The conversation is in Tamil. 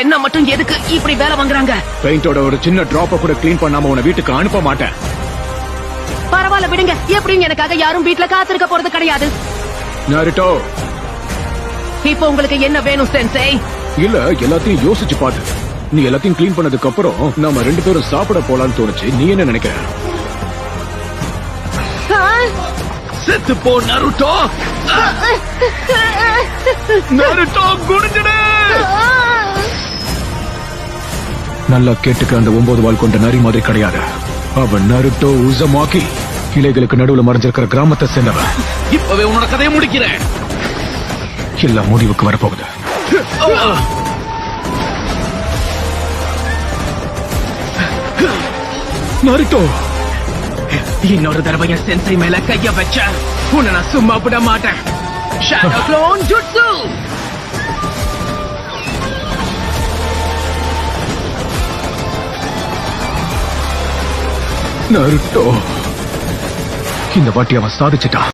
என்ன மட்டும் எதுக்கு இப்படி வேலை வாங்குறாங்க? பெயிண்டோட ஒரு சின்ன டிராப்ப கூட கிளீன் பண்ணாம உன வீட்டுக்கு அனுப்ப மாட்டேன். பரவாயில்ல விடுங்க. எப்படியும் எனக்காக யாரும் வீட்டுல காத்திருக்க போறது கிடையாது. நாருட்டோ, இப்போ உங்களுக்கு என்ன வேணும் சென்சே? இல்ல, எல்லாத்தையும் யோசிச்சு பாத்து. நீ எல்லாத்தையும் கிளீன் பண்ணதுக்கு அப்புறம் நாம 2 பேரும் சாப்பிட போலான்னு தோணுச்சு. நீ என்ன நினைக்கிற? செத்து போ நருட்டோ. நருட்டோ குடிஞ்சிடு. நல்லா கேட்டுக்க, அந்த 9 வால் கொண்ட நரி மாதிரி கிடையாது. அவன் நருட்டோ உசமாக்கி இலைகளுக்கு நடுவுல மறைஞ்சிருக்கிற கிராமத்தை சேர்ந்தவன். இப்பவே உன்னோட கதையை முடிக்கிறேன். எல்லாம் முடிவுக்கு வரப்போகுது. நருட்டோ, இன்னொரு தடவை என் சென்சை மேல கைய வச்ச உன்னை நான் சும்மா விட மாட்டேன். Shadow clone jutsu. நருட்டோ, இந்த வாட்டி அவன் சாதிச்சிட்டான்.